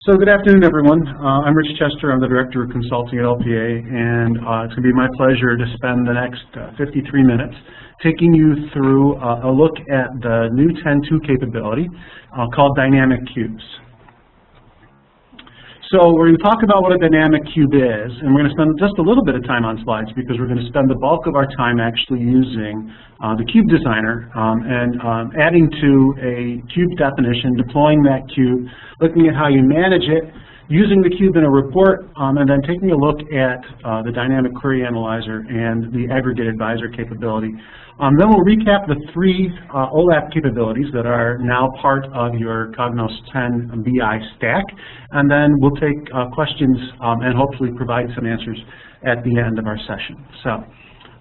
So good afternoon, everyone. I'm Rich Chester. I'm the Director of Consulting at LPA, and it's going to be my pleasure to spend the next 53 minutes taking you through a look at the new 10.2 capability called Dynamic Cubes. So we're going to talk about what a dynamic cube is, and we're going to spend just a little bit of time on slides because we're going to spend the bulk of our time actually using the cube designer and adding to a cube definition, deploying that cube, looking at how you manage it, using the cube in a report, and then taking a look at the dynamic query analyzer and the aggregate advisor capability. Then we'll recap the three OLAP capabilities that are now part of your Cognos 10 BI stack, and then we'll take questions and hopefully provide some answers at the end of our session. So,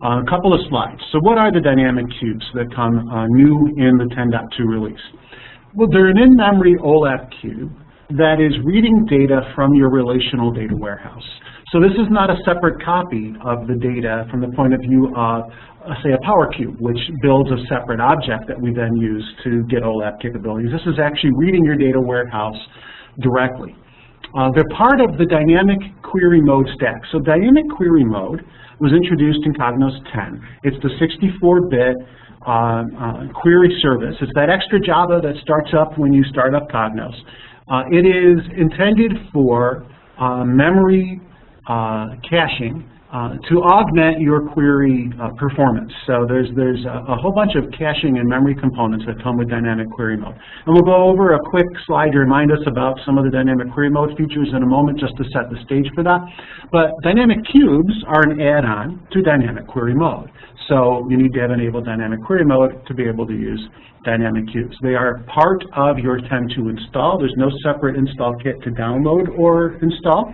a couple of slides. So what are the dynamic cubes that come new in the 10.2 release? Well, they're an in-memory OLAP cube that is reading data from your relational data warehouse. So this is not a separate copy of the data from the point of view of, say, a Power Cube, which builds a separate object that we then use to get OLAP capabilities. This is actually reading your data warehouse directly. They're part of the dynamic query mode stack. So dynamic query mode was introduced in Cognos 10. It's the 64-bit query service. It's that extra Java that starts up when you start up Cognos. It is intended for memory caching to augment your query performance. So there's a whole bunch of caching and memory components that come with dynamic query mode. And we'll go over a quick slide to remind us about some of the dynamic query mode features in a moment just to set the stage for that. But dynamic cubes are an add-on to dynamic query mode. So you need to have enabled dynamic query mode to be able to use dynamic cubes. They are part of your 10.2 install. There's no separate install kit to download or install.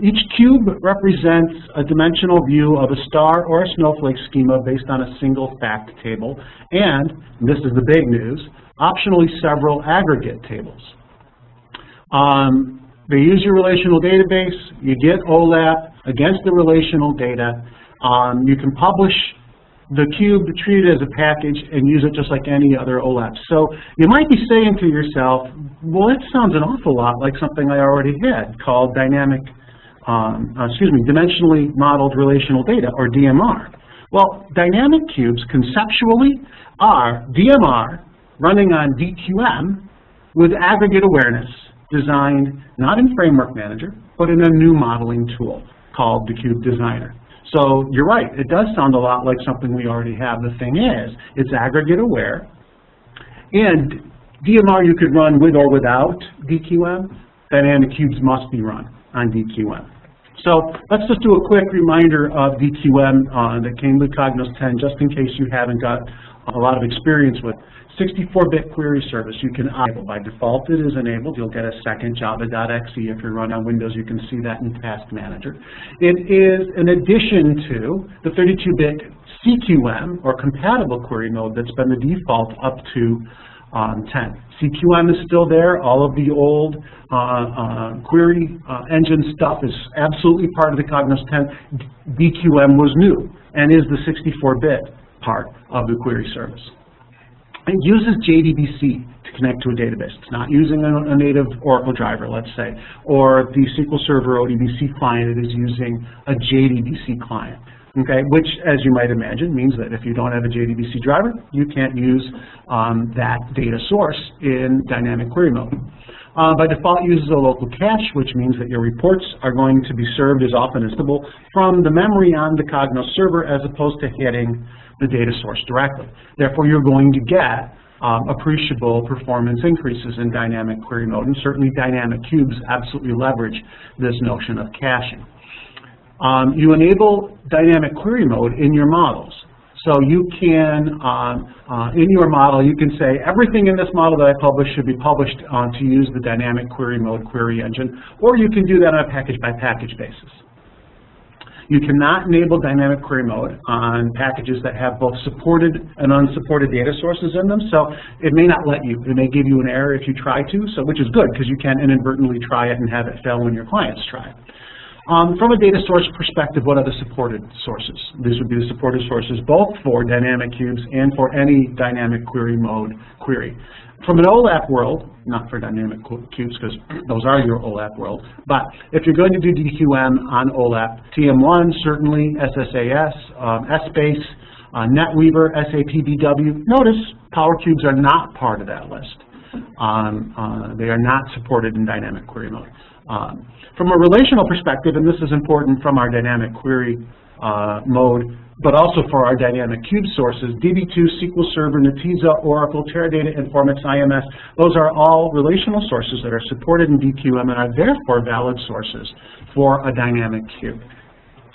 Each cube represents a dimensional view of a star or a snowflake schema based on a single fact table, and this is the big news, optionally several aggregate tables. They use your relational database. You get OLAP against the relational data. You can publish the cube, treat it as a package, and use it just like any other OLAP. So you might be saying to yourself, well, that sounds an awful lot like something I already had called dimensionally modeled relational data, or DMR. Well, dynamic cubes conceptually are DMR running on DQM with aggregate awareness designed not in Framework Manager, but in a new modeling tool called the Cube Designer. So you're right, it does sound a lot like something we already have. The thing is, it's aggregate aware, and DMR you could run with or without DQM. Dynamic cubes must be run on DQM. So let's just do a quick reminder of DQM that came with Cognos 10, just in case you haven't got a lot of experience with. 64-bit query service you can enable. By default it is enabled. You'll get a second java.exe if you're run on Windows. You can see that in Task Manager. It is an addition to the 32-bit CQM or compatible query mode that's been the default up to 10. CQM is still there. All of the old query engine stuff is absolutely part of the Cognos 10. DQM was new and is the 64-bit part of the query service. It uses JDBC to connect to a database. It's not using a native Oracle driver, let's say, or the SQL Server ODBC client. It is using a JDBC client, okay? Which, as you might imagine, means that if you don't have a JDBC driver, you can't use that data source in dynamic query mode. By default, it uses a local cache, which means that your reports are going to be served as often as possible from the memory on the Cognos server as opposed to hitting the data source directly. Therefore, you're going to get appreciable performance increases in dynamic query mode, and certainly dynamic cubes absolutely leverage this notion of caching. You enable dynamic query mode in your models. So you can, in your model, you can say everything in this model that I publish should be published to use the dynamic query mode query engine, or you can do that on a package-by-package basis. You cannot enable dynamic query mode on packages that have both supported and unsupported data sources in them, so it may not let you. It may give you an error if you try to, so which is good because you can inadvertently try it and have it fail when your clients try it. From a data source perspective, what are the supported sources? These would be the supported sources both for dynamic cubes and for any dynamic query mode query. From an OLAP world, not for dynamic cubes because those are your OLAP world, but if you're going to do DQM on OLAP, TM1 certainly, SSAS, SSpace, NetWeaver, SAP BW. Notice Power Cubes are not part of that list. They are not supported in dynamic query mode. From a relational perspective, and this is important from our dynamic query mode, but also for our dynamic cube sources, DB2, SQL Server, Netezza, Oracle, Teradata, Informix, IMS, those are all relational sources that are supported in DQM and are therefore valid sources for a dynamic cube.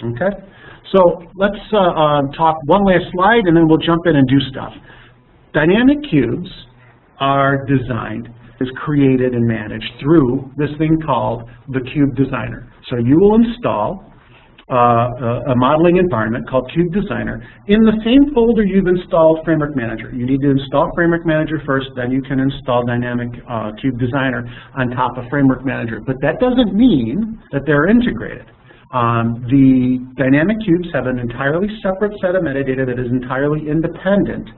Okay? So let's talk one last slide and then we'll jump in and do stuff. Dynamic cubes are designed, is created and managed through this thing called the Cube Designer. So you will install a modeling environment called Cube Designer in the same folder you've installed Framework Manager. You need to install Framework Manager first, then you can install Dynamic Cube Designer on top of Framework Manager. But that doesn't mean that they're integrated. The dynamic cubes have an entirely separate set of metadata that is entirely independent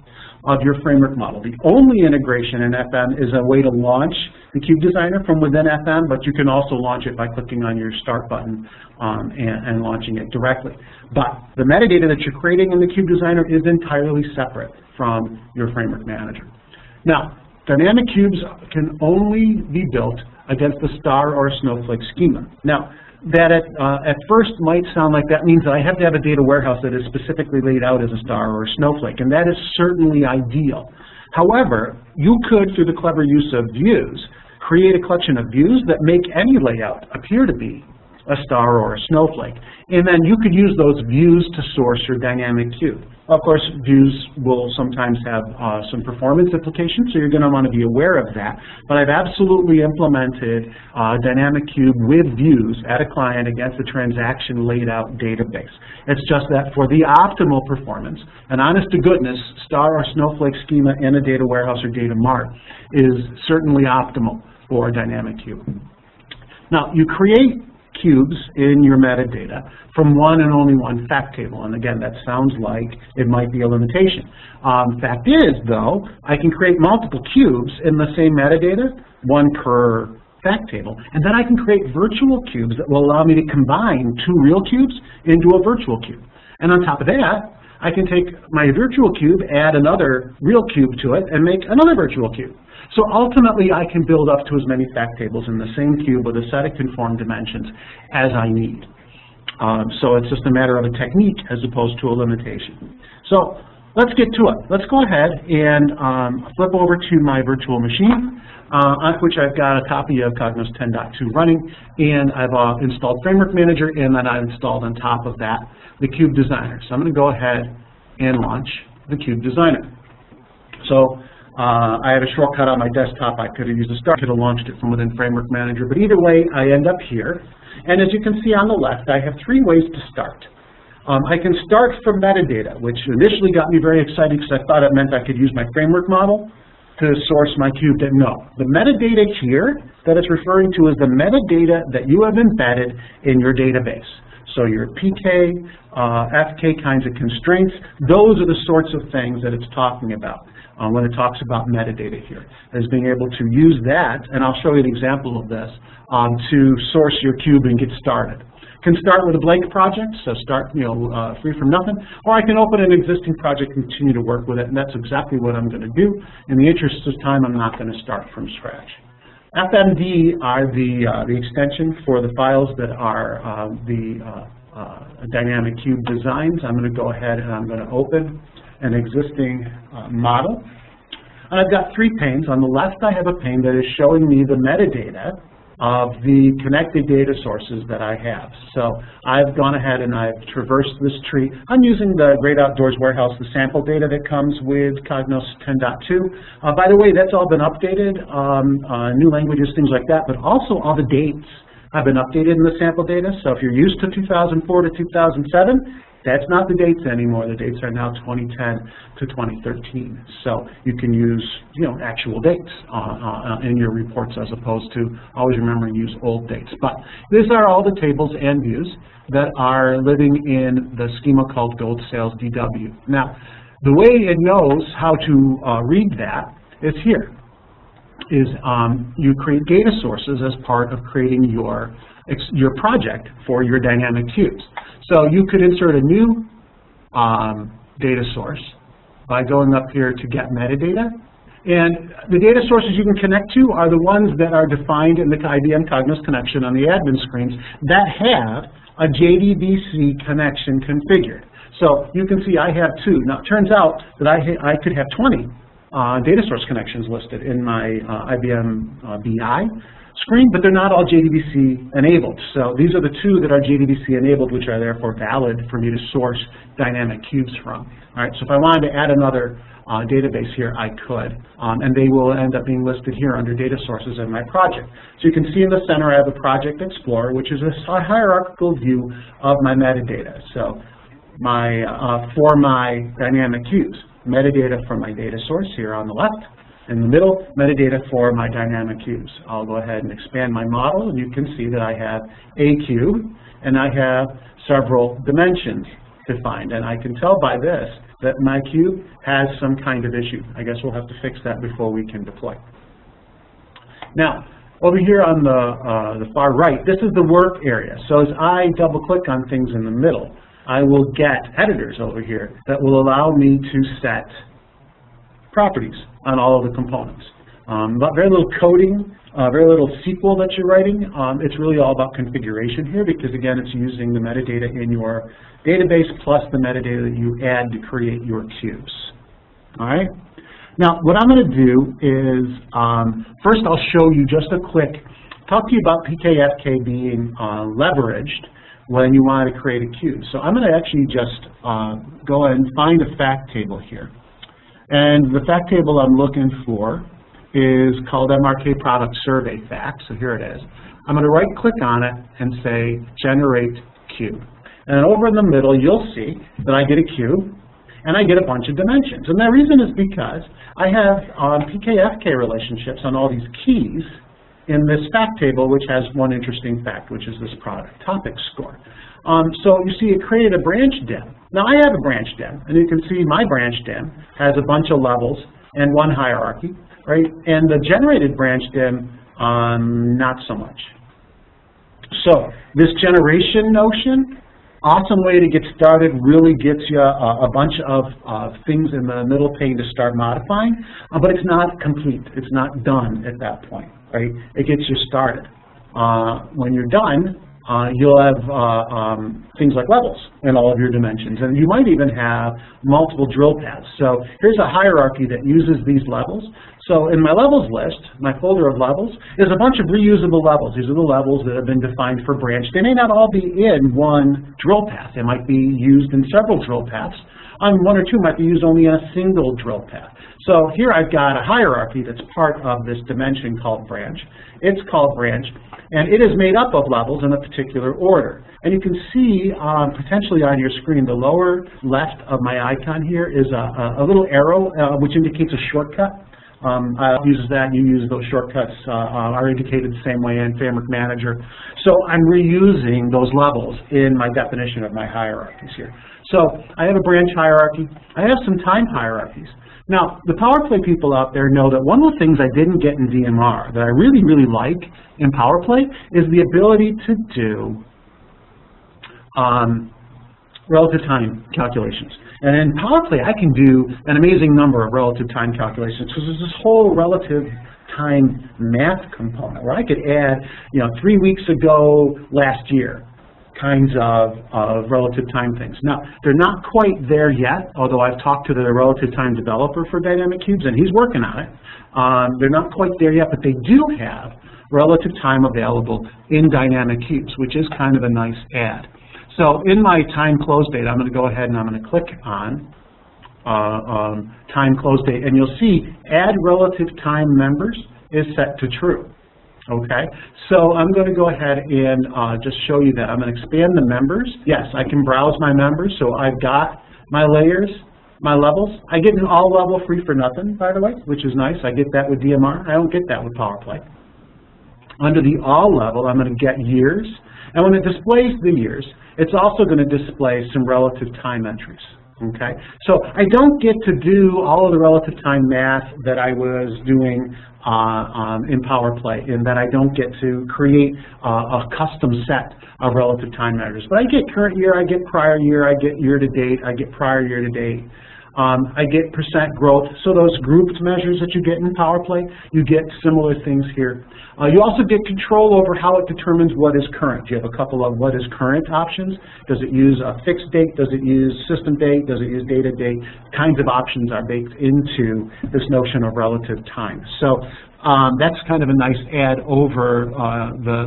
of your framework model. The only integration in FM is a way to launch the Cube Designer from within FM, but you can also launch it by clicking on your Start button and launching it directly. But the metadata that you're creating in the Cube Designer is entirely separate from your Framework Manager. Now, dynamic cubes can only be built against a star or a snowflake schema. Now, that at first might sound like that means that I have to have a data warehouse that is specifically laid out as a star or a snowflake, and that is certainly ideal. However, you could, through the clever use of views, create a collection of views that make any layout appear to be a star or a snowflake. And then you could use those views to source your dynamic cube. Of course, views will sometimes have some performance implications, so you're going to want to be aware of that. But I've absolutely implemented dynamic cube with views at a client against a transaction laid out database. It's just that for the optimal performance, an honest to goodness star or snowflake schema in a data warehouse or data mart is certainly optimal for a dynamic cube. Now, you create cubes in your metadata from one and only one fact table. And again, that sounds like it might be a limitation. Fact is, though, I can create multiple cubes in the same metadata, one per fact table, and then I can create virtual cubes that will allow me to combine two real cubes into a virtual cube. And on top of that, I can take my virtual cube, add another real cube to it, and make another virtual cube. So ultimately, I can build up to as many fact tables in the same cube with a set of conformed dimensions as I need. So it's just a matter of a technique as opposed to a limitation. So let's get to it. Let's go ahead and flip over to my virtual machine, on which I've got a copy of Cognos 10.2 running, and I've installed Framework Manager, and then I've installed on top of that the Cube Designer. So I'm going to go ahead and launch the Cube Designer. So I have a shortcut on my desktop. I could have used a start, could have launched it from within Framework Manager, but either way, I end up here. And as you can see on the left, I have three ways to start. I can start from metadata, which initially got me very excited because I thought it meant I could use my framework model to source my cube. No, the metadata here that it's referring to is the metadata that you have embedded in your database. So your PK, FK kinds of constraints, those are the sorts of things that it's talking about when it talks about metadata here, is being able to use that, and I'll show you an example of this, to source your cube and get started. Can start with a blank project, so start free from nothing, or I can open an existing project and continue to work with it, and that's exactly what I'm going to do. In the interest of time, I'm not going to start from scratch. FMD are the extension for the files that are dynamic cube designs. I'm going to go ahead and I'm going to open an existing model. And I've got three panes. On the left, I have a pane that is showing me the metadata of the connected data sources that I have. So I've gone ahead and I've traversed this tree. I'm using the Great Outdoors Warehouse, the sample data that comes with Cognos 10.2. By the way, that's all been updated, new languages, things like that, but also all the dates have been updated in the sample data. So if you're used to 2004 to 2007, That's not the dates anymore. The dates are now 2010 to 2013. So you can use, actual dates in your reports as opposed to always remembering to use old dates. But these are all the tables and views that are living in the schema called Gold Sales DW. Now, the way it knows how to read that is here. You create data sources as part of creating your project for your dynamic cubes. So you could insert a new data source by going up here to get metadata. And the data sources you can connect to are the ones that are defined in the IBM Cognos connection on the admin screens that have a JDBC connection configured. So you can see I have 2. Now it turns out that I could have 20 data source connections listed in my IBM BI screen, but they're not all JDBC enabled. So these are the 2 that are JDBC enabled, which are therefore valid for me to source dynamic cubes from. All right, so if I wanted to add another database here, I could, and they will end up being listed here under data sources in my project. So you can see in the center I have a Project Explorer, which is a hierarchical view of my metadata. So for my dynamic cubes, metadata for my data source here on the left. In the middle, metadata for my dynamic cubes. I'll go ahead and expand my model, and you can see that I have a cube, and I have several dimensions defined. And I can tell by this that my cube has some kind of issue. I guess we'll have to fix that before we can deploy. Now, over here on the far right, this is the work area. So as I double-click on things in the middle, I will get editors over here that will allow me to set properties on all of the components. But very little coding, very little SQL that you're writing. It's really all about configuration here because, again, it's using the metadata in your database plus the metadata that you add to create your cubes. All right? Now, what I'm going to do is, first I'll show you just a quick, talk to you about PKFK being leveraged when you want to create a cube. So I'm going to actually just go ahead and find a fact table here. And the fact table I'm looking for is called MRK Product Survey Fact. So here it is. I'm going to right-click on it and say Generate Cube. And over in the middle, you'll see that I get a cube, and I get a bunch of dimensions. And the reason is because I have PKFK relationships on all these keys in this fact table, which has one interesting fact, which is this product topic score. So you see it created a branch dim. Now I have a branch dim, and you can see my branch dim has a bunch of levels and one hierarchy, right? And the generated branch dim, not so much. So this generation notion, awesome way to get started, really gets you a bunch of things in the middle pane to start modifying, but it's not complete. It's not done at that point, right? It gets you started. When you're done, you'll have things like levels in all of your dimensions, and you might even have multiple drill paths. So here's a hierarchy that uses these levels. So in my levels list, my folder of levels, is a bunch of reusable levels. These are the levels that have been defined for branch. They may not all be in one drill path. They might be used in several drill paths. One or two might be used only in a single drill path. So here I've got a hierarchy that's part of this dimension called branch. It's called branch, and it is made up of levels in a particular order. And you can see potentially on your screen, the lower left of my icon here is a little arrow which indicates a shortcut. I use that, you use those shortcuts are indicated the same way in Fabric Manager. So I'm reusing those levels in my definition of my hierarchies here. So I have a branch hierarchy. I have some time hierarchies. Now, the PowerPlay people out there know that one of the things I didn't get in DMR that I really, really like in PowerPlay is the ability to do relative time calculations. And in PowerPlay, I can do an amazing number of relative time calculations because there's this whole relative time math component where I could add, 3 weeks ago, last year, kinds of relative time things. Now, they're not quite there yet, although I've talked to the relative time developer for Dynamic Cubes, and he's working on it. They're not quite there yet, but they do have relative time available in Dynamic Cubes, which is kind of a nice add. So in my time close date, I'm going to go ahead and I'm going to click on time close date, and you'll see add relative time members is set to true. Okay, so I'm going to go ahead and just show you that. I'm going to expand the members. Yes, I can browse my members, so I've got my layers, my levels. I get an all level free for nothing, by the way, which is nice. I get that with DMR. I don't get that with PowerPlay. Under the all level, I'm going to get years, and when it displays the years, it's also going to display some relative time entries. Okay, so I don't get to do all of the relative time math that I was doing in PowerPlay, in that I don't get to create a custom set of relative time measures. But I get current year, I get prior year, I get year to date, I get prior year to date. I get percent growth. So those grouped measures that you get in PowerPlay, you get similar things here. You also get control over how it determines what is current. You have a couple of what is current options. Does it use a fixed date? Does it use system date? Does it use data date? Kinds of options are baked into this notion of relative time. So that's kind of a nice add over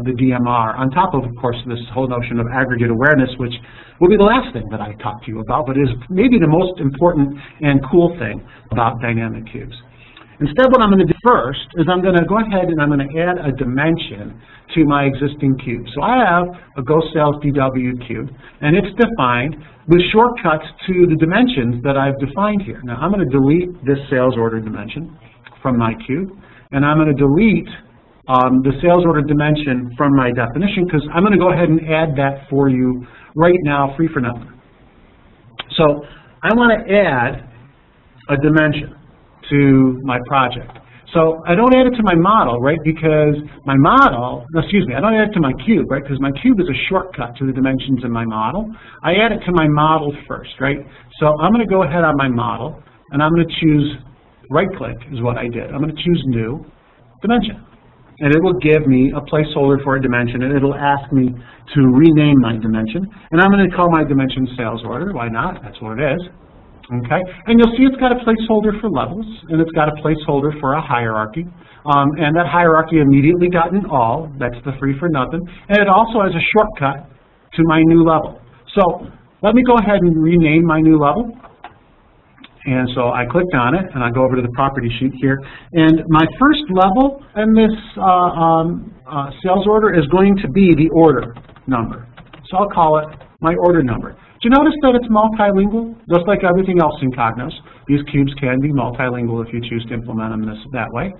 the DMR, on top of course, this whole notion of aggregate awareness, which will be the last thing that I talk to you about, but is maybe the most important and cool thing about dynamic cubes. Instead, what I'm going to do first is I'm going to go ahead and I'm going to add a dimension to my existing cube. So I have a Go Sales DW cube, and it's defined with shortcuts to the dimensions that I've defined here. Now, I'm going to delete this sales order dimension from my cube, and I'm going to delete the sales order dimension from my definition, because I'm going to go ahead and add that for you right now, free for nothing. So I want to add a dimension to my project. So I don't add it to my model, right, because my model, excuse me, I don't add it to my cube, right, because my cube is a shortcut to the dimensions in my model. I add it to my model first, right? So I'm going to go ahead on my model, and I'm going to choose right-click is what I did. I'm going to choose New Dimension. And it will give me a placeholder for a dimension, and it'll ask me to rename my dimension. And I'm going to call my dimension Sales Order. Why not? That's what it is. Okay? And you'll see it's got a placeholder for levels, and it's got a placeholder for a hierarchy. And that hierarchy immediately got an all. That's the free for nothing. And it also has a shortcut to my new level. So let me go ahead and rename my new level. And so I clicked on it, and I go over to the property sheet here. And my first level in this sales order is going to be the order number. So I'll call it my order number. Do you notice that it's multilingual? Just like everything else in Cognos, these cubes can be multilingual if you choose to implement them that way.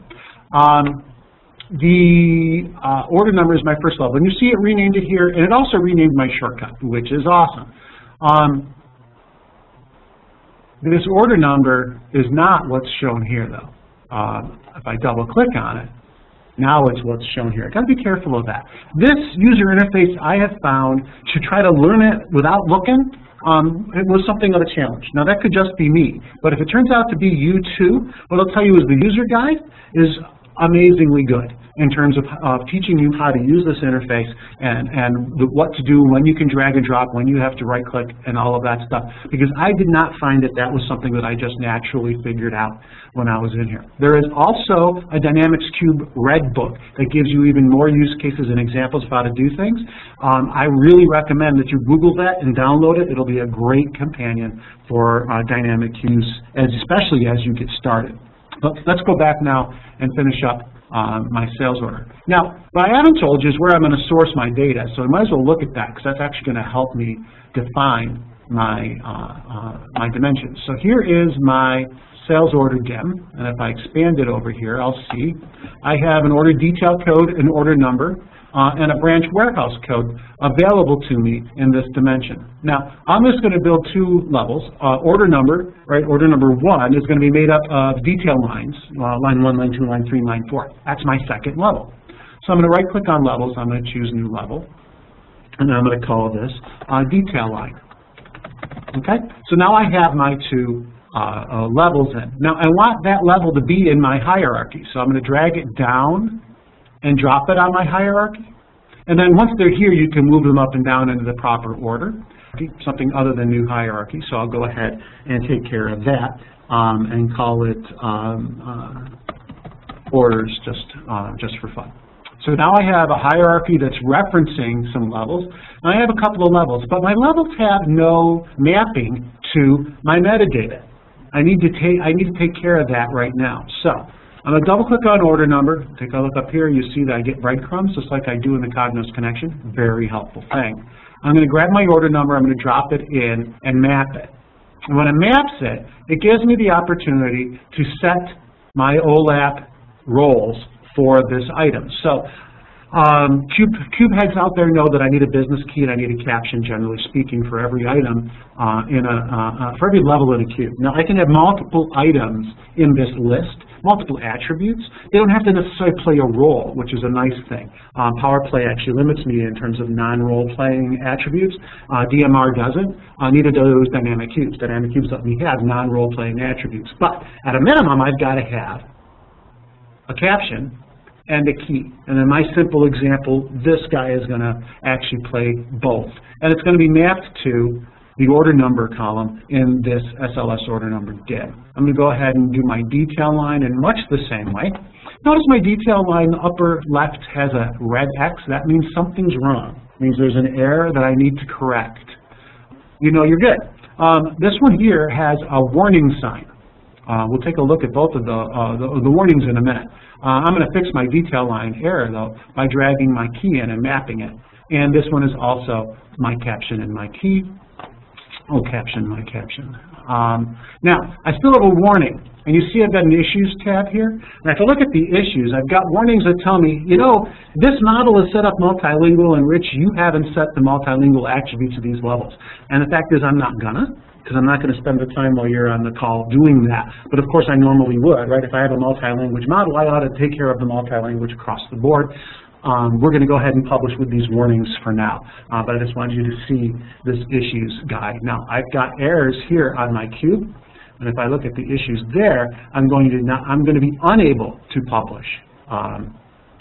The order number is my first level. And you see it renamed it here, and it also renamed my shortcut, which is awesome. This order number is not what's shown here, though. If I double-click on it, now it's what's shown here. I've got to be careful of that. This user interface I have found to try to learn it without looking, it was something of a challenge. Now, that could just be me, but if it turns out to be you too, what I'll tell you is the user guide is amazingly good in terms of teaching you how to use this interface and what to do, when you can drag and drop, when you have to right-click, and all of that stuff. Because I did not find that that was something that I just naturally figured out when I was in here. There is also a Dynamics Cube Red book that gives you even more use cases and examples of how to do things. I really recommend that you Google that and download it. It'll be a great companion for dynamic cubes, especially as you get started. But let's go back now and finish up my sales order. Now, what I haven't told you is where I'm going to source my data, so I might as well look at that, because that's actually going to help me define my, my dimensions. So here is my sales order dim, and if I expand it over here, I'll see I have an order detail code, an order number, and a branch warehouse code available to me in this dimension. Now, I'm just going to build two levels. Order number, right, order number 1 is going to be made up of detail lines, line 1, line 2, line 3, line 4. That's my second level. So I'm going to right-click on levels. I'm going to choose new level, and I'm going to call this detail line. Okay? So now I have my two levels in. Now, I want that level to be in my hierarchy, so I'm going to drag it down and drop it on my hierarchy. And then once they're here, you can move them up and down into the proper order, something other than new hierarchy. So I'll go ahead and take care of that and call it orders just for fun. So now I have a hierarchy that's referencing some levels. And I have a couple of levels, but my levels have no mapping to my metadata. I need to take care of that right now. So I'm going to double-click on order number. Take a look up here. You see that I get breadcrumbs, just like I do in the Cognos connection. Very helpful thing. I'm going to grab my order number. I'm going to drop it in and map it. And when it maps it, it gives me the opportunity to set my OLAP roles for this item. So cube heads out there know that I need a business key and I need a caption, generally speaking, for every item for every level in a cube. Now, I can have multiple items in this list, multiple attributes. They don't have to necessarily play a role, which is a nice thing. PowerPlay actually limits me in terms of non-role playing attributes. DMR doesn't. Neither do those dynamic cubes. Dynamic cubes let me have non-role playing attributes. But at a minimum, I've got to have a caption and a key. And in my simple example, this guy is going to actually play both. And it's going to be mapped to the order number column in this SLS order number div. I'm going to go ahead and do my detail line in much the same way. Notice my detail line upper left has a red X. That means something's wrong. It means there's an error that I need to correct. You know you're good. This one here has a warning sign. We'll take a look at both of the warnings in a minute. I'm going to fix my detail line error, though, by dragging my key in and mapping it. And this one is also my caption and my key. Oh, caption, my caption. Now, I still have a warning. And you see I've got an Issues tab here. And if I look at the issues, I've got warnings that tell me, you know, this model is set up multilingual, and Rich, you haven't set the multilingual attributes of these levels. And the fact is I'm not gonna, because I'm not going to spend the time while you're on the call doing that. But of course I normally would, right? If I have a multi-language model, I ought to take care of the multi-language across the board. We're going to go ahead and publish with these warnings for now. But I just wanted you to see this issues guide. Now, I've got errors here on my cube. And if I look at the issues there, I'm going to be unable to publish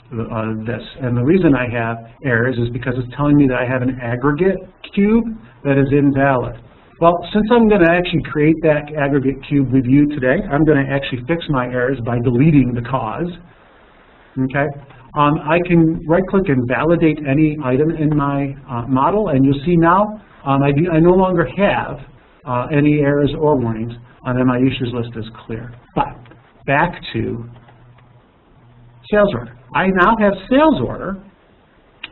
this. And the reason I have errors is because it's telling me that I have an aggregate cube that is invalid. Well, since I'm going to actually create that aggregate cube with you today, I'm going to actually fix my errors by deleting the cause. Okay? I can right-click and validate any item in my model, and you'll see now I no longer have any errors or warnings, and then my issues list is clear. But back to sales order. I now have sales order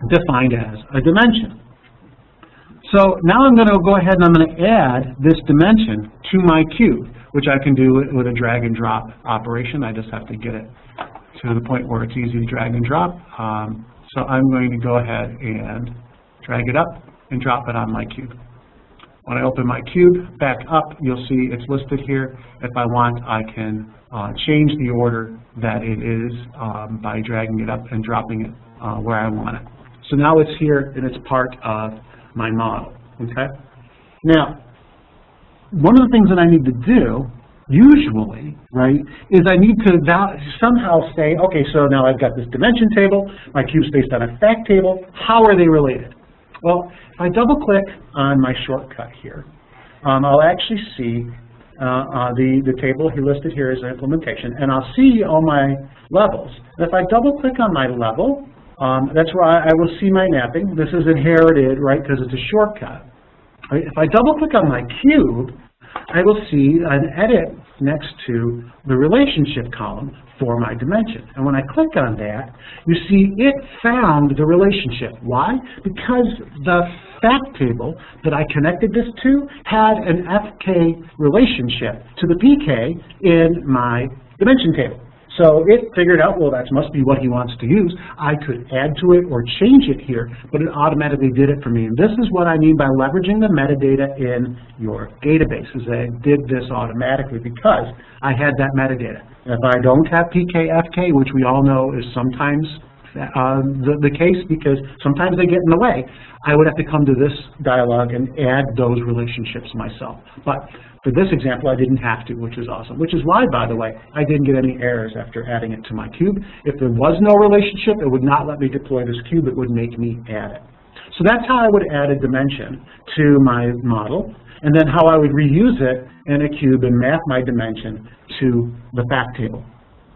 defined as a dimension. So now I'm going to go ahead and I'm going to add this dimension to my cube, which I can do with a drag and drop operation. I just have to get it to the point where it's easy to drag and drop. So I'm going to go ahead and drag it up and drop it on my cube. When I open my cube back up, you'll see it's listed here. If I want, I can change the order that it is by dragging it up and dropping it where I want it. So now it's here and it's part of my model, okay? Now, one of the things that I need to do, usually, right, is I need to somehow say, okay, so now I've got this dimension table, my cube's based on a fact table, how are they related? Well, if I double-click on my shortcut here, I'll actually see the table he listed here as an implementation, and I'll see all my levels. And if I double-click on my level, that's where I will see my mapping. This is inherited, right, because it's a shortcut. Right? If I double-click on my cube, I will see an edit next to the relationship column for my dimension. And when I click on that, you see it found the relationship. Why? Because the fact table that I connected this to had an FK relationship to the PK in my dimension table. So it figured out, well, that must be what he wants to use. I could add to it or change it here, but it automatically did it for me. And this is what I mean by leveraging the metadata in your database, is that it did this automatically because I had that metadata. If I don't have PK, FK, which we all know is sometimes the case because sometimes they get in the way, I would have to come to this dialog and add those relationships myself. But for this example, I didn't have to, which is awesome. Which is why, by the way, I didn't get any errors after adding it to my cube. If there was no relationship, it would not let me deploy this cube. It would make me add it. So that's how I would add a dimension to my model, and then how I would reuse it in a cube and map my dimension to the fact table.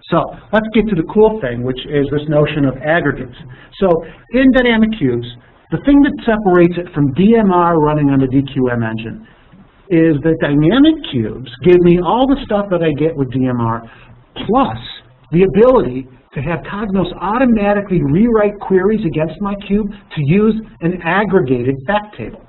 So let's get to the cool thing, which is this notion of aggregates. So in dynamic cubes, the thing that separates it from DMR running on the DQM engine is that dynamic cubes give me all the stuff that I get with DMR plus the ability to have Cognos automatically rewrite queries against my cube to use an aggregated fact table.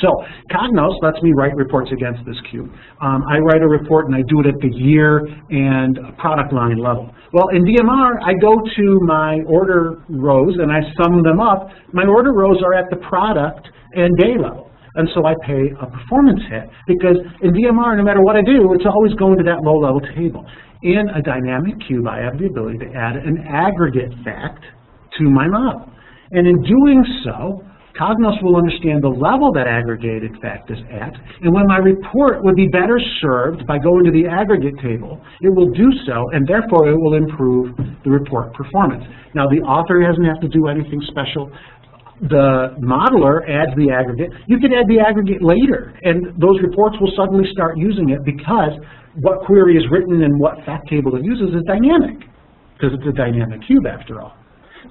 So Cognos lets me write reports against this cube. I write a report and I do it at the year and product line level. Well, in DMR, I go to my order rows and I sum them up. My order rows are at the product and day level. And so I pay a performance hit because in DMR, no matter what I do, it's always going to that low-level table. In a dynamic cube, I have the ability to add an aggregate fact to my model. And in doing so, Cognos will understand the level that aggregated fact is at, and when my report would be better served by going to the aggregate table, it will do so, and therefore it will improve the report performance. Now, the author doesn't have to do anything special. The modeler adds the aggregate. You can add the aggregate later, and those reports will suddenly start using it because what query is written and what fact table it uses is dynamic, because it's a dynamic cube after all.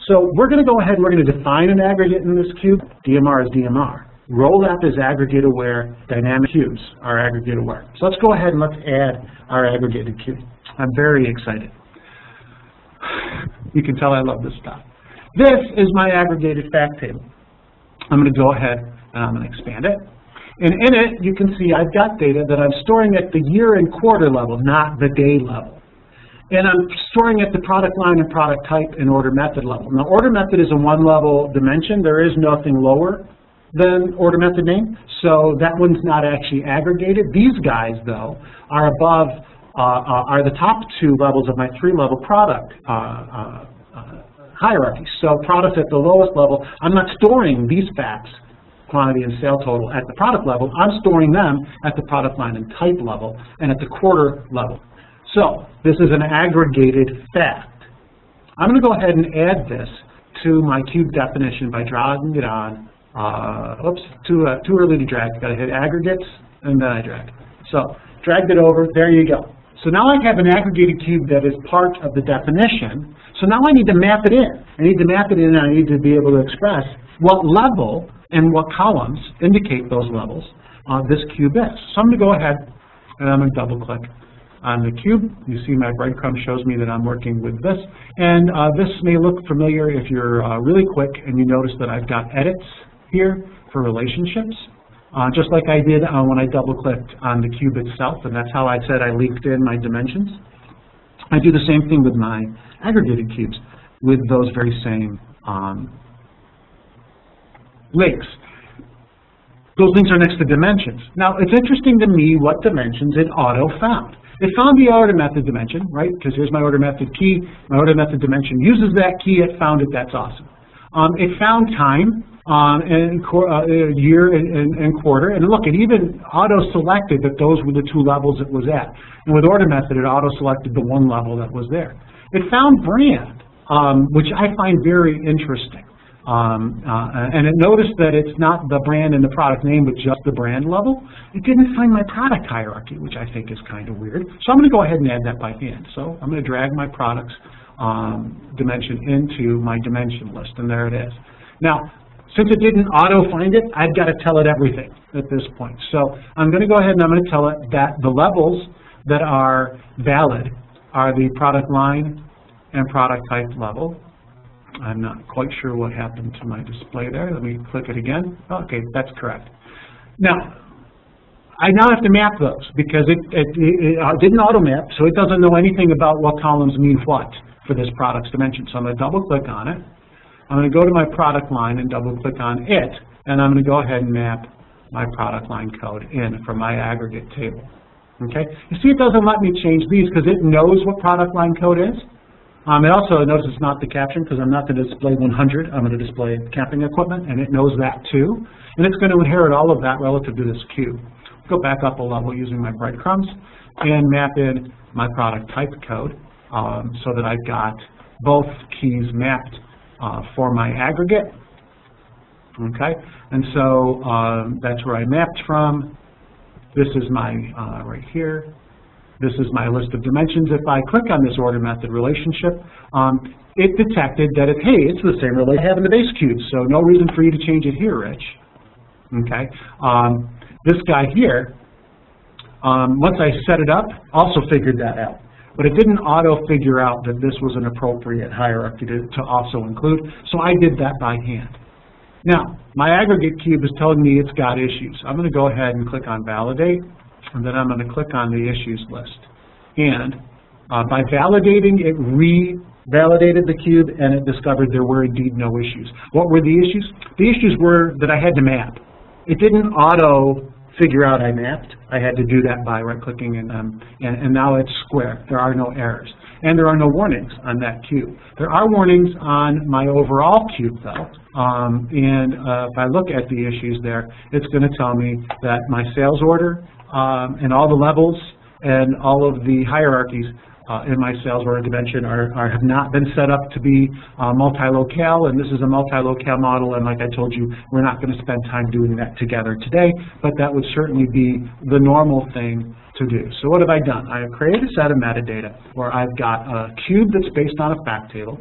So we're going to go ahead and we're going to define an aggregate in this cube. DMR is DMR. OLAP is aggregate aware. Dynamic cubes are aggregate aware. So let's go ahead and let's add our aggregated cube. I'm very excited. You can tell I love this stuff. This is my aggregated fact table. I'm going to go ahead and I'm going to expand it. And in it, you can see I've got data that I'm storing at the year and quarter level, not the day level. And I'm storing at the product line and product type and order method level. Now, order method is a one-level dimension. There is nothing lower than order method name, so that one's not actually aggregated. These guys, though, are above, are the top two levels of my three-level product hierarchy. So product at the lowest level, I'm not storing these facts, quantity and sale total, at the product level. I'm storing them at the product line and type level and at the quarter level. So this is an aggregated fact. I'm going to go ahead and add this to my cube definition by dragging it on. Oops, too early to drag. Got to hit aggregates, and then I drag. So dragged it over. There you go. So now I have an aggregated cube that is part of the definition. So now I need to map it in. I need to map it in, and I need to be able to express what level and what columns indicate those levels this cube is. So I'm going to go ahead and I'm going to double-click on the cube. You see my breadcrumb shows me that I'm working with this. And this may look familiar if you're really quick and you notice that I've got edits here for relationships, just like I did when I double-clicked on the cube itself, and that's how I said I linked in my dimensions. I do the same thing with my aggregated cubes with those very same links. Those links are next to dimensions. Now, it's interesting to me what dimensions it auto found. It found the order method dimension, right? Because here's my order method key. My order method dimension uses that key. It found it. That's awesome. It found time and year and quarter. And look, it even auto-selected that those were the two levels it was at. And with order method, it auto-selected the one level that was there. It found brand, which I find very interesting. And it noticed that it's not the brand and the product name, but just the brand level. It didn't find my product hierarchy, which I think is kind of weird. So I'm going to go ahead and add that by hand. So I'm going to drag my products dimension into my dimension list, and there it is. Now, since it didn't auto-find it, I've got to tell it everything at this point. So I'm going to go ahead and I'm going to tell it that the levels that are valid are the product line and product type level. I'm not quite sure what happened to my display there. Let me click it again. Okay, that's correct. Now, I now have to map those because it didn't auto-map, so it doesn't know anything about what columns mean what for this product's dimension. So I'm going to double-click on it. I'm going to go to my product line and double-click on it, and I'm going to go ahead and map my product line code in from my aggregate table. Okay? You see, it doesn't let me change these because it knows what product line code is. It also notice it's not the caption because I'm not going to display 100. I'm going to display camping equipment, and it knows that too. And it's going to inherit all of that relative to this cube. Go back up a level using my breadcrumbs and map in my product type code so that I've got both keys mapped for my aggregate. Okay, and so that's where I mapped from. This is my right here. This is my list of dimensions. If I click on this order method relationship, it detected that hey, it's the same relationship I have in the base cube, so no reason for you to change it here, Rich. Okay. This guy here, once I set it up, also figured that out. but it didn't auto-figure out that this was an appropriate hierarchy to also include, so I did that by hand. Now, my aggregate cube is telling me it's got issues. I'm going to go ahead and click on Validate, and then I'm going to click on the Issues list. And by validating, it re-validated the cube, and it discovered there were indeed no issues. What were the issues? The issues were that I had to map. It didn't auto-figure out I mapped. I had to do that by right-clicking, and now it's square. There are no errors. And there are no warnings on that cube. There are warnings on my overall cube, though. If I look at the issues there, it's going to tell me that my sales order and all the levels and all of the hierarchies in my sales order dimension have not been set up to be multi-locale, and this is a multi-locale model, and like I told you, we're not going to spend time doing that together today, but that would certainly be the normal thing to do. So what have I done? I have created a set of metadata where I've got a cube that's based on a fact table.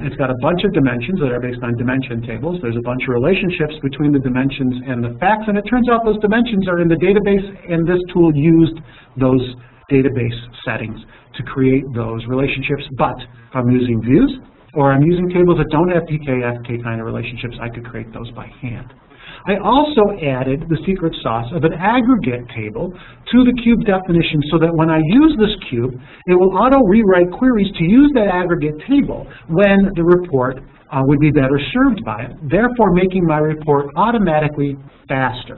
It's got a bunch of dimensions that are based on dimension tables. There's a bunch of relationships between the dimensions and the facts, and it turns out those dimensions are in the database, and this tool used those database settings to create those relationships. But if I'm using views, or I'm using tables that don't have PK, FK kind of relationships, I could create those by hand. I also added the secret sauce of an aggregate table to the cube definition so that when I use this cube, it will auto-rewrite queries to use that aggregate table when the report would be better served by it, therefore making my report automatically faster.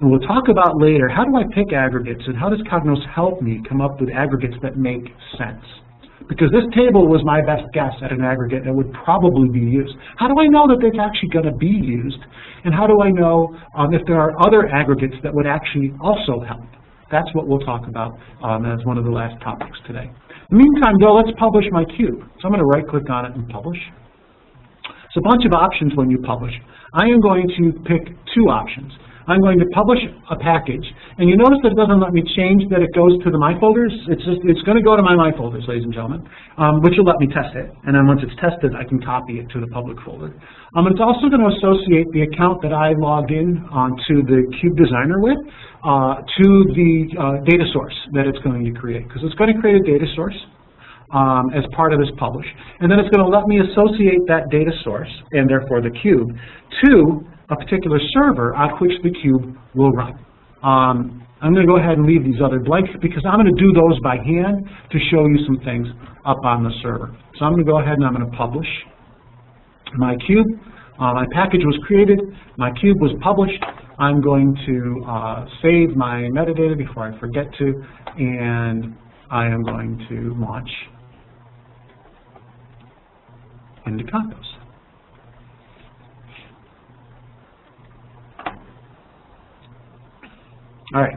And we'll talk about later, how do I pick aggregates and how does Cognos help me come up with aggregates that make sense? Because this table was my best guess at an aggregate that would probably be used. How do I know that it's actually going to be used? And how do I know if there are other aggregates that would actually also help? That's what we'll talk about as one of the last topics today. In the meantime, though, let's publish my cube. So I'm going to right-click on it and publish. It's a bunch of options when you publish. I am going to pick two options. I'm going to publish a package, and you notice that it doesn't let me change that it goes to the My Folders. It's going to go to my My Folders, ladies and gentlemen, which will let me test it. And then once it's tested, I can copy it to the public folder. It's also going to associate the account that I logged in to the Cube Designer with to the data source that it's going to create, because it's going to create a data source as part of this publish. And then it's going to let me associate that data source, and therefore the cube, to a particular server on which the cube will run. I'm going to go ahead and leave these other blanks because I'm going to do those by hand to show you some things up on the server. So I'm going to go ahead and I'm going to publish my cube. My package was created. My cube was published. I'm going to save my metadata before I forget to, and I am going to launch into Cognos. All right,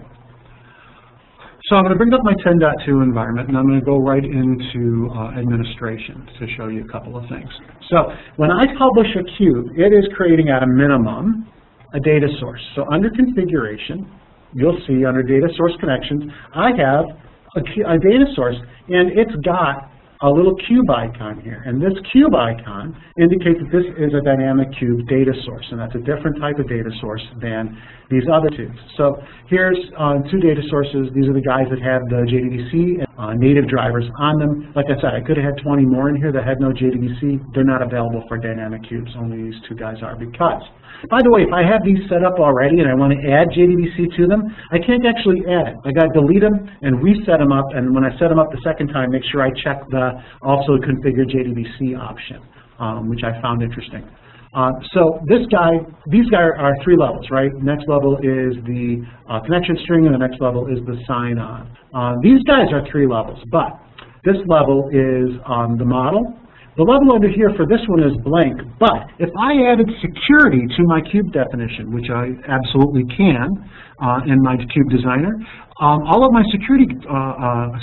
so I'm going to bring up my 10.2 environment, and I'm going to go right into administration to show you a couple of things. So when I publish a cube, it is creating at a minimum a data source. So under configuration, you'll see under data source connections, I have a data source, and it's got a little cube icon here. And this cube icon indicates that this is a dynamic cube data source, and that's a different type of data source than these other two. So here's two data sources. These are the guys that have the JDBC and native drivers on them. Like I said, I could have had 20 more in here that had no JDBC. They're not available for dynamic cubes. Only these two guys are because. By the way, if I have these set up already and I want to add JDBC to them, I can't actually add it. I got to delete them and reset them up, and when I set them up the second time, make sure I check the also configure JDBC option, which I found interesting. So these guys are three levels, right? Next level is the connection string, and the next level is the sign-on. These guys are three levels, but this level is the model. The level under here for this one is blank, but if I added security to my cube definition, which I absolutely can in my cube designer, all of my security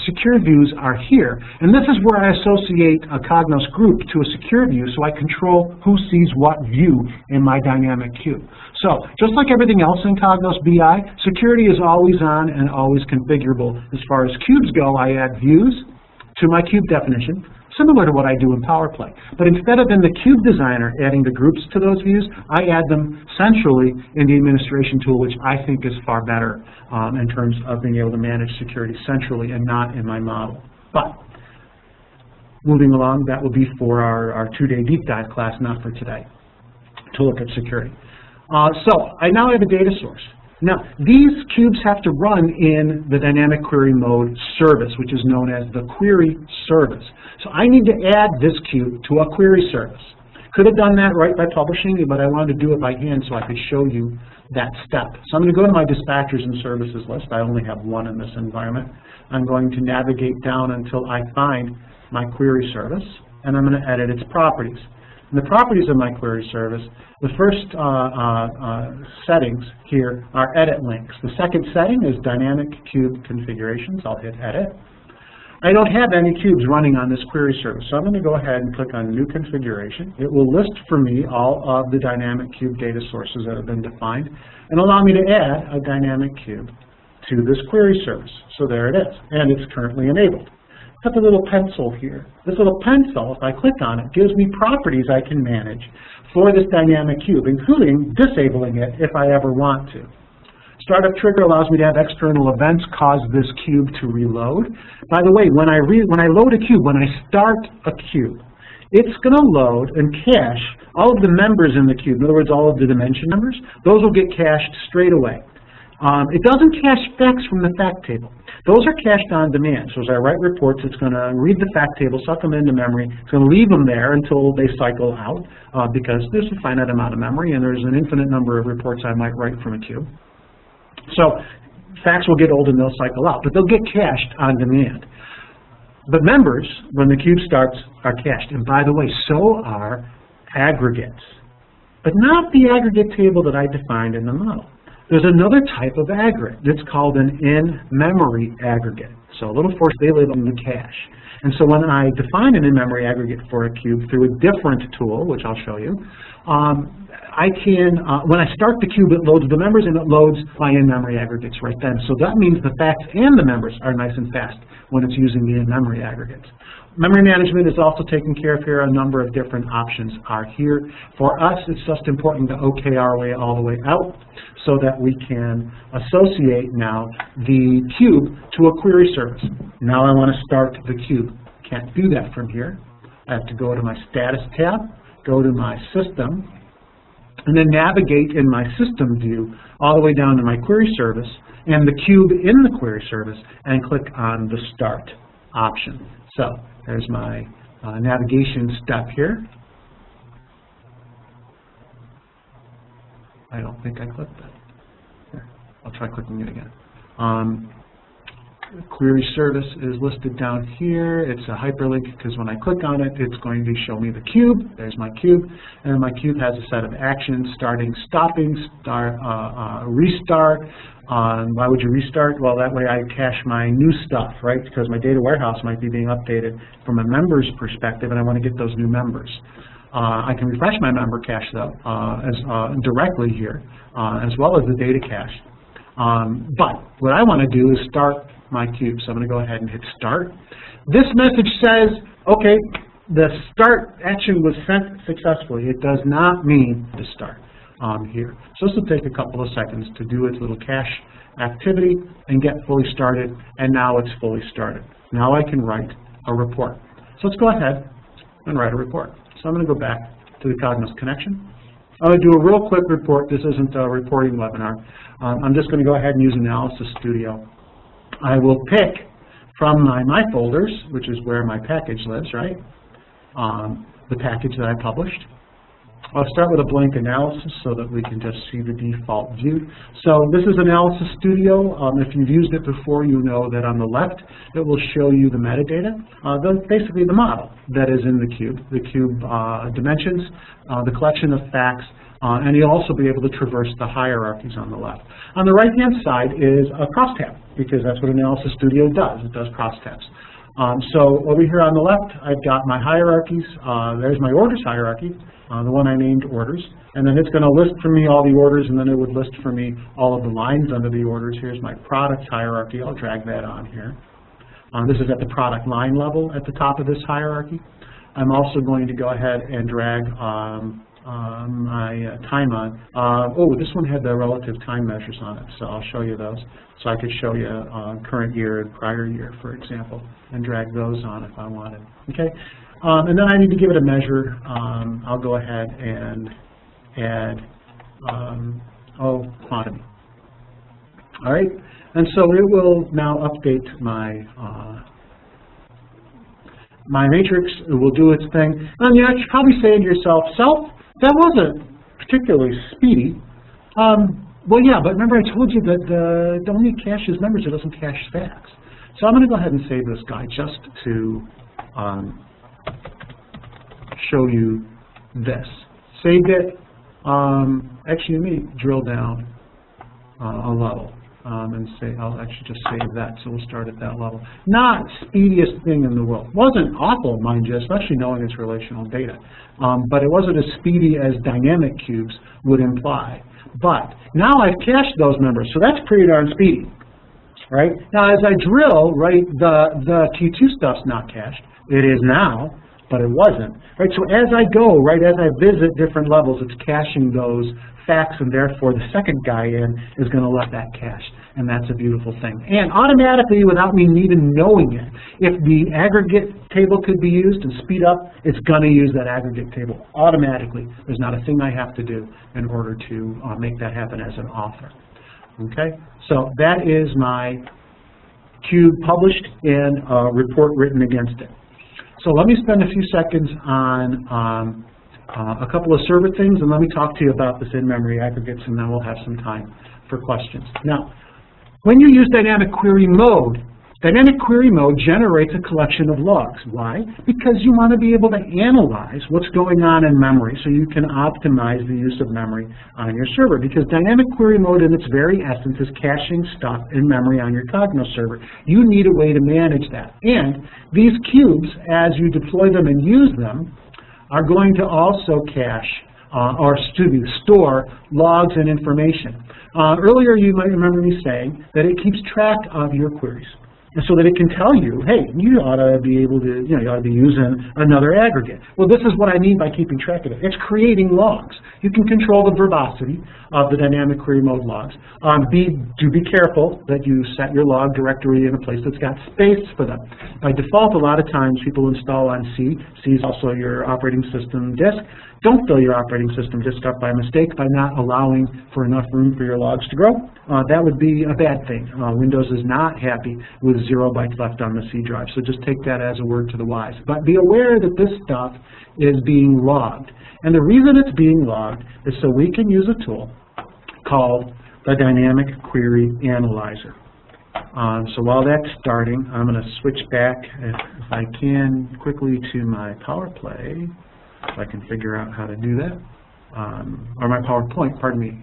secure views are here, and this is where I associate a Cognos group to a secure view so I control who sees what view in my dynamic cube. So just like everything else in Cognos BI, security is always on and always configurable. As far as cubes go, I add views to my cube definition, similar to what I do in PowerPlay. But instead of in the cube designer adding the groups to those views, I add them centrally in the administration tool, which I think is far better in terms of being able to manage security centrally and not in my model. But moving along, that will be for our two-day deep dive class, not for today, to look at security. So I now have a data source. Now, these cubes have to run in the dynamic query mode service, which is known as the query service. So I need to add this cube to a query service. Could have done that right by publishing it, but I wanted to do it by hand so I could show you that step. So I'm going to go to my dispatchers and services list. I only have one in this environment. I'm going to navigate down until I find my query service, and I'm going to edit its properties. And the properties of my query service, the first settings here are edit links. The second setting is dynamic cube configurations. I'll hit edit. I don't have any cubes running on this query service, so I'm going to go ahead and click on new configuration. It will list for me all of the dynamic cube data sources that have been defined and allow me to add a dynamic cube to this query service. So there it is, and it's currently enabled. Got the little pencil here. This little pencil, if I click on it, gives me properties I can manage for this dynamic cube, including disabling it if I ever want to. Startup trigger allows me to have external events cause this cube to reload. By the way, when I load a cube, when I start a cube, it's going to load and cache all of the members in the cube. In other words, all of the dimension numbers. Those will get cached straight away. It doesn't cache facts from the fact table. Those are cached on demand. So as I write reports, it's going to read the fact table, suck them into memory. It's going to leave them there until they cycle out because there's a finite amount of memory and there's an infinite number of reports I might write from a cube. So facts will get old and they'll cycle out, but they'll get cached on demand. But members, when the cube starts, are cached. And by the way, so are aggregates. But not the aggregate table that I defined in the model. There's another type of aggregate. It's called an in-memory aggregate. So a little force, they live in the cache. And so when I define an in-memory aggregate for a cube through a different tool, which I'll show you, I can, when I start the cube, it loads the members and it loads my in-memory aggregates right then. So that means the facts and the members are nice and fast when it's using the in-memory aggregates. Memory management is also taken care of here. A number of different options are here. For us, it's just important to OK our way all the way out so that we can associate now the cube to a query service. Now I want to start the cube. Can't do that from here. I have to go to my status tab, go to my system, and then navigate in my system view all the way down to my query service and the cube in the query service and click on the start option. So there's my navigation step here. I don't think I clicked that. Here, I'll try clicking it again. Query service is listed down here. It's a hyperlink because when I click on it, it's going to show me the cube. There's my cube, and my cube has a set of actions: starting, stopping, restart. Why would you restart? Well, that way I cache my new stuff, right? Because my data warehouse might be being updated from a member's perspective, and I want to get those new members. I can refresh my member cache though, directly here, as well as the data cache. But what I want to do is start my cube. So I'm going to go ahead and hit start. This message says, okay, the start action was sent successfully. It does not mean to start here. So this will take a couple of seconds to do its little cache activity and get fully started, and now it's fully started. Now I can write a report. So let's go ahead and write a report. So I'm going to go back to the Cognos connection. I'm going to do a real quick report. This isn't a reporting webinar. I'm just going to go ahead and use Analysis Studio. I will pick from my folders, which is where my package lives, right? The package that I published. I'll start with a blank analysis so that we can just see the default view. So this is Analysis Studio. If you've used it before, you know that on the left, it will show you the metadata, basically the model that is in the cube dimensions, the collection of facts, and you'll also be able to traverse the hierarchies on the left. On the right-hand side is a crosstab, because that's what Analysis Studio does. It does crosstabs. So over here on the left, I've got my hierarchies. There's my orders hierarchy, the one I named orders. And then it's going to list for me all the orders, and then it would list for me all of the lines under the orders. Here's my product hierarchy. I'll drag that on here. This is at the product line level at the top of this hierarchy. I'm also going to go ahead and drag my time on. Oh, this one had the relative time measures on it, so I'll show you those. So I could show you current year and prior year, for example, and drag those on if I wanted. Okay, and then I need to give it a measure. I'll go ahead and add quantity. All right, and so it will now update my my matrix. It will do its thing, and you're probably saying to yourself, that wasn't particularly speedy. Well, yeah, but remember I told you that it only caches numbers, it doesn't cache facts. So I'm going to go ahead and save this guy just to show you this. Saved it. Actually, let me drill down a level and say, I'll actually just save that, so we'll start at that level. Not speediest thing in the world. Wasn't awful, mind you, especially knowing it's relational data. But it wasn't as speedy as dynamic cubes would imply. But now I've cached those numbers, so that's pretty darn speedy, right? Now, as I drill, right, the T2 stuff's not cached. It is now, but it wasn't, right? So as I go, right, as I visit different levels, it's caching those facts, and therefore the second guy in is going to let that cache, and that's a beautiful thing. And automatically, without me even knowing it, if the aggregate table could be used and speed up, it's going to use that aggregate table automatically. There's not a thing I have to do in order to make that happen as an author. Okay, so that is my cube published and a report written against it. So let me spend a few seconds on a couple of server things, and let me talk to you about this in-memory aggregates, and then we'll have some time for questions. Now, when you use dynamic query mode generates a collection of logs. Why? Because you want to be able to analyze what's going on in memory so you can optimize the use of memory on your server. Because dynamic query mode in its very essence is caching stuff in memory on your Cognos server. You need a way to manage that. And these cubes, as you deploy them and use them, are going to also cache store logs and information. Earlier you might remember me saying that it keeps track of your queries. And so that it can tell you, hey, you ought to be able to, you ought to be using another aggregate. Well, this is what I mean by keeping track of it. It's creating logs. You can control the verbosity of the dynamic query mode logs. Do be careful that you set your log directory in a place that's got space for them. By default, a lot of times people install on C. C is also your operating system disk. Don't fill your operating system disk up by mistake by not allowing for enough room for your logs to grow. That would be a bad thing. Windows is not happy with 0 bytes left on the C drive, so just take that as a word to the wise. But be aware that this stuff is being logged. And the reason it's being logged is so we can use a tool called the Dynamic Query Analyzer. So while that's starting, I'm going to switch back, if I can, quickly to my PowerPlay. If I can figure out how to do that, or my PowerPoint, pardon me,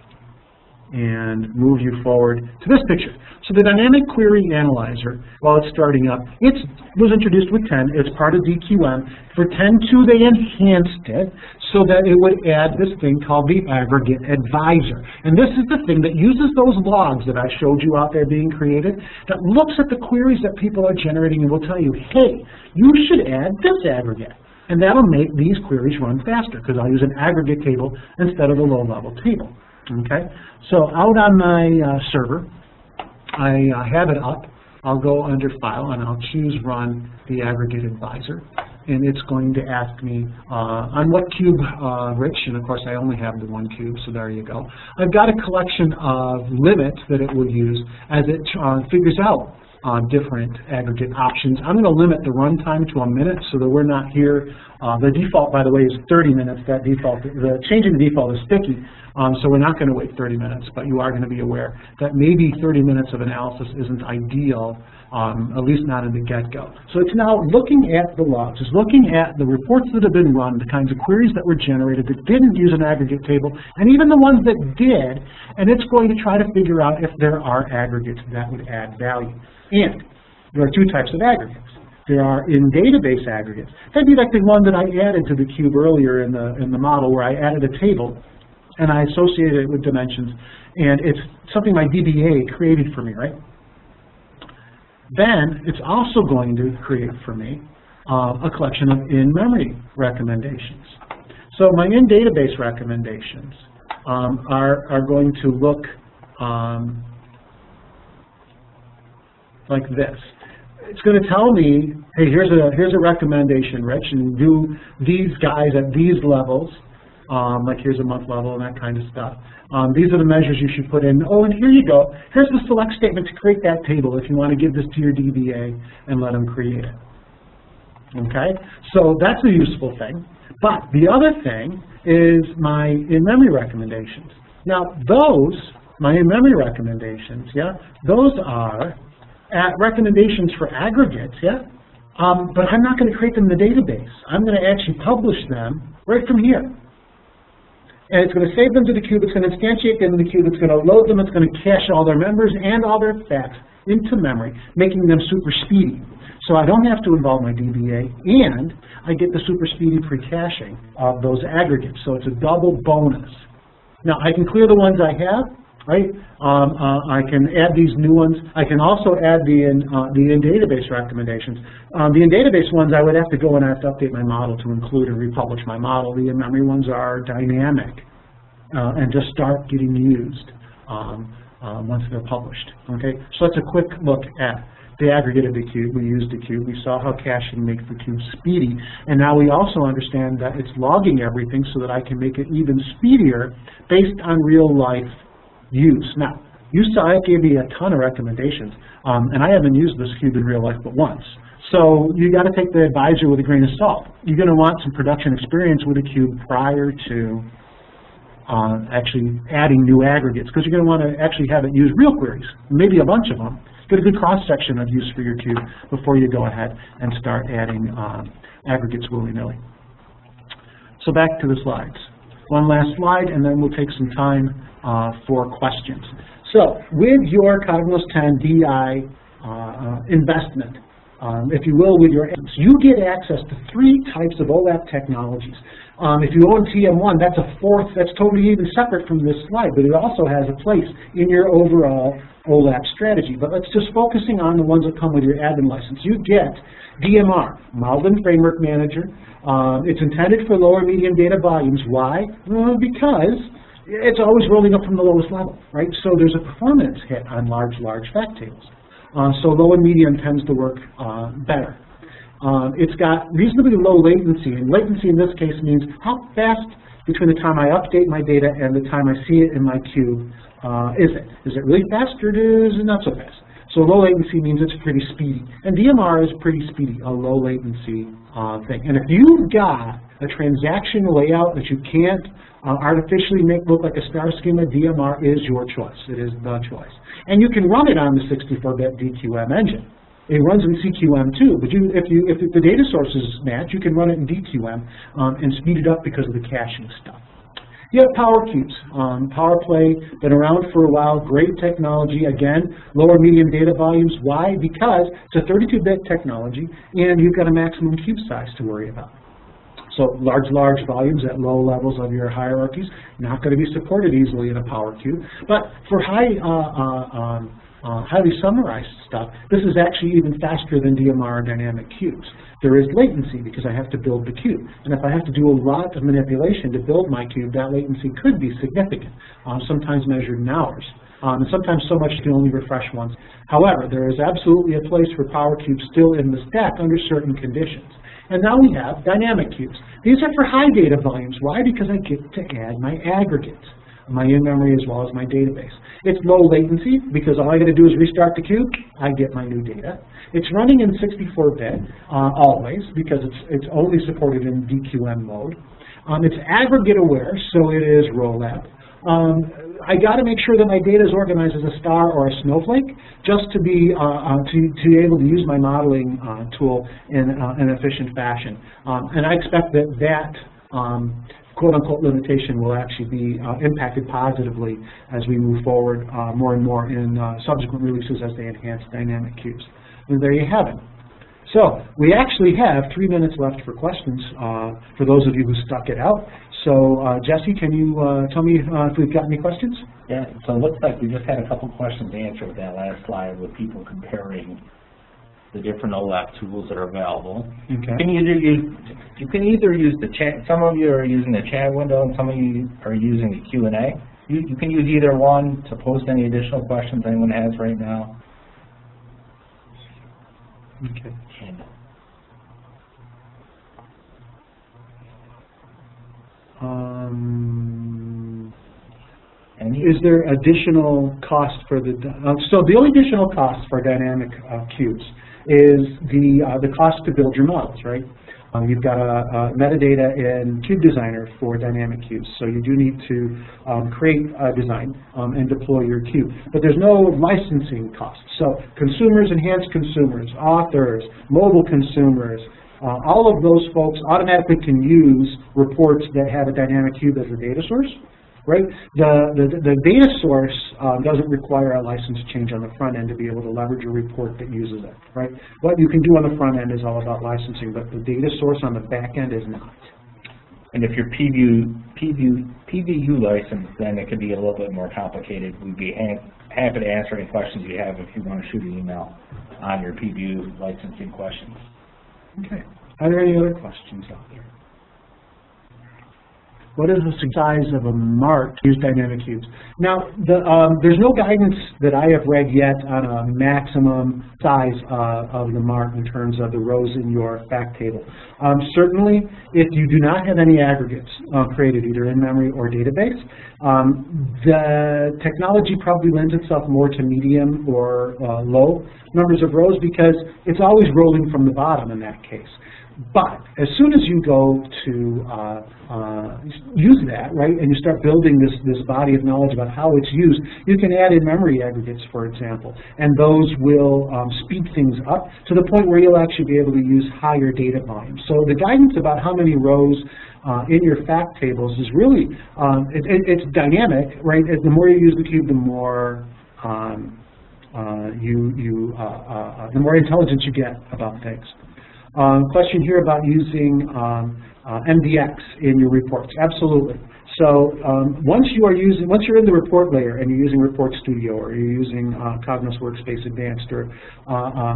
and move you forward to this picture. So the Dynamic Query Analyzer, while it's starting up, it was introduced with 10. It's part of DQM. For 10.2, they enhanced it so that it would add this thing called the Aggregate Advisor. And this is the thing that uses those logs that I showed you out there being created, that looks at the queries that people are generating and will tell you, hey, you should add this aggregate. And that'll make these queries run faster because I'll use an aggregate table instead of a low-level table. Okay? So out on my server, I have it up. I'll go under File, and I'll choose Run the Aggregate Advisor. And it's going to ask me on what cube, Rich, and of course I only have the one cube, so there you go. I've got a collection of limits that it will use as it figures out different aggregate options. I'm going to limit the runtime to a minute so that we're not here. The default, by the way, is 30 minutes. That default, changing the default is sticky, so we're not going to wait 30 minutes, but you are going to be aware that maybe 30 minutes of analysis isn't ideal, at least not in the get-go. So it's now looking at the logs. It's looking at the reports that have been run, the kinds of queries that were generated that didn't use an aggregate table, and even the ones that did, and it's going to try to figure out if there are aggregates that would add value. And there are two types of aggregates. There are in-database aggregates. That'd be like the one that I added to the cube earlier in the model, where I added a table and I associated it with dimensions, and it's something my DBA created for me, right? Then it's also going to create for me a collection of in-memory recommendations. So my in-database recommendations are going to look like this. It's going to tell me, hey, here's a recommendation, Rich, and do these guys at these levels, like here's a month level and that kind of stuff. These are the measures you should put in. Oh, and here you go. Here's the select statement to create that table if you want to give this to your DBA and let them create it. Okay? So that's a useful thing. But the other thing is my in-memory recommendations. Now, my in-memory recommendations, yeah, those are recommendations for aggregates, yeah? But I'm not going to create them in the database. I'm going to actually publish them right from here. And it's going to save them to the cube, it's going to instantiate them in the cube, it's going to load them, it's going to cache all their members and all their facts into memory, making them super speedy. So I don't have to involve my DBA, and I get the super speedy pre-caching of those aggregates. So it's a double bonus. Now, I can clear the ones I have, right? I can add these new ones. I can also add the in-database recommendations. The in-database ones, I would have to go and I have to update my model to include and republish my model. The in-memory ones are dynamic and just start getting used once they're published. Okay, so that's a quick look at the aggregated the cube. We used the cube. We saw how caching makes the cube speedy, and now we also understand that it's logging everything so that I can make it even speedier based on real-life use. Now, you saw I gave you a ton of recommendations, and I haven't used this cube in real life but once. So you got to take the advisor with a grain of salt. You're going to want some production experience with a cube prior to actually adding new aggregates, because you're going to want to actually have it use real queries, maybe a bunch of them. Get a good cross-section of use for your cube before you go ahead and start adding aggregates willy-nilly. So back to the slides. One last slide, and then we'll take some time for questions. So with your Cognos 10 DI investment, if you will, with your apps, you get access to 3 types of OLAP technologies. If you own TM1, that's a fourth, that's totally even separate from this slide, but it also has a place in your overall OLAP strategy. But let's just focusing on the ones that come with your admin license. You get DMR, Malvern Framework Manager. It's intended for lower medium data volumes. Why? Because it's always rolling up from the lowest level, right? So there's a performance hit on large fact tables. So low and medium tends to work better. It's got reasonably low latency, and latency in this case means how fast between the time I update my data and the time I see it in my cube is it? Is it really fast, or is it not so fast? So low latency means it's pretty speedy, and DMR is pretty speedy, a low latency thing. And if you've got a transaction layout that you can't artificially make look like a star schema, DMR is your choice. It is the choice. And you can run it on the 64-bit DQM engine. It runs in CQM too, but if the data sources match, you can run it in DQM and speed it up because of the caching stuff. You have Power Cubes. PowerPlay, been around for a while, great technology. Again, lower medium data volumes. Why? Because it's a 32-bit technology, and you've got a maximum cube size to worry about. So large volumes at low levels of your hierarchies, not going to be supported easily in a Power Cube. But for highly summarized stuff, this is actually even faster than DMR dynamic cubes. There is latency because I have to build the cube. And if I have to do a lot of manipulation to build my cube, that latency could be significant, sometimes measured in hours. And sometimes so much you can only refresh once. However, there is absolutely a place for Power Cubes still in the stack under certain conditions. And now we have dynamic cubes. These are for high data volumes. Why? Because I get to add my aggregates, my in-memory as well as my database. It's low latency because all I got to do is restart the cube, I get my new data. It's running in 64-bit always because it's only supported in DQM mode. It's aggregate aware, so it is OLAP. I got to make sure that my data is organized as a star or a snowflake, just to be able to use my modeling tool in an efficient fashion. And I expect that quote-unquote limitation will actually be impacted positively as we move forward more and more in subsequent releases as they enhance dynamic cubes. And there you have it. So we actually have 3 minutes left for questions for those of you who stuck it out. So Jesse, can you tell me if we've got any questions? Yeah, so it looks like we just had a couple questions answered with that last slide with people comparing the different OLAP tools that are available. Okay. You can either use the chat. Some of you are using the chat window, and some of you are using the Q&A. You can use either one to post any additional questions anyone has right now. Okay. Is there additional cost for the? So the only additional cost for dynamic cubes is the cost to build your models, right? You've got a metadata in Cube Designer for dynamic cubes, so you do need to create a design and deploy your cube. But there's no licensing cost. So consumers, enhanced consumers, authors, mobile consumers, all of those folks automatically can use reports that have a dynamic cube as a data source. Right? The data source doesn't require a license change on the front end to be able to leverage a report that uses it. Right? What you can do on the front end is all about licensing, but the data source on the back end is not. And if you're PVU licensed, then it could be a little bit more complicated. We'd be happy to answer any questions you have if you want to shoot an email on your PVU licensing questions. Okay. Are there any other questions out there? What is the size of a mark to use dynamic cubes? Now, there's no guidance that I have read yet on a maximum size of the mark in terms of the rows in your fact table. Certainly, if you do not have any aggregates created either in memory or database, the technology probably lends itself more to medium or low numbers of rows because it's always rolling from the bottom in that case. But as soon as you go to use that, right, and you start building this body of knowledge about how it's used, you can add in memory aggregates, for example, and those will speed things up to the point where you'll actually be able to use higher data volumes. So the guidance about how many rows in your fact tables is really, it's dynamic, right? The more you use the cube, the more the more intelligence you get about things. Question here about using MDX in your reports. Absolutely. So once you're in the report layer and you're using Report Studio or you're using Cognos Workspace Advanced, or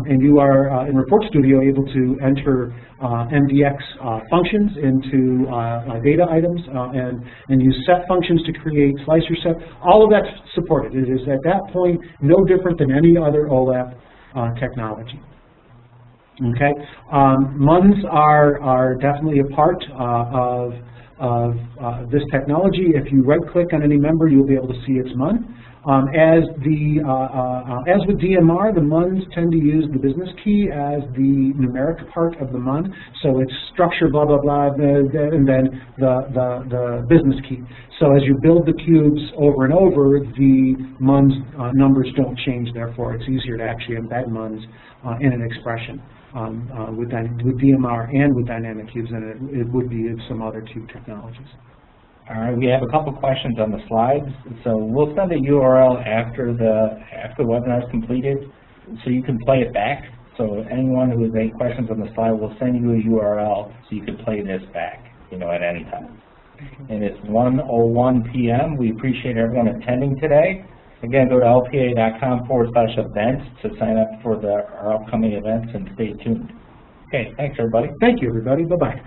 and you are in Report Studio able to enter MDX functions into data items and use set functions to create slicer set, all of that's supported. It is at that point no different than any other OLAP technology. Okay, MUNs are definitely a part of this technology. If you right-click on any member, you'll be able to see its MUN. As with DMR, the MUNs tend to use the business key as the numeric part of the MUN. So it's structure, blah blah blah, and then the business key. So as you build the cubes over and over, the MUNs numbers don't change. Therefore, it's easier to actually embed MUNs in an expression. With DMR and with dynamic cubes, and it would be in some other cube technologies. All right, we have a couple questions on the slides, so we'll send a URL after the webinar is completed, so you can play it back. So anyone who has any questions on the slide, we'll send you a URL so you can play this back, at any time. And it's 1:01 p.m. We appreciate everyone attending today. Again, go to lpa.com/events to sign up for our upcoming events and stay tuned. Okay, thanks everybody. Thank you everybody. Bye-bye.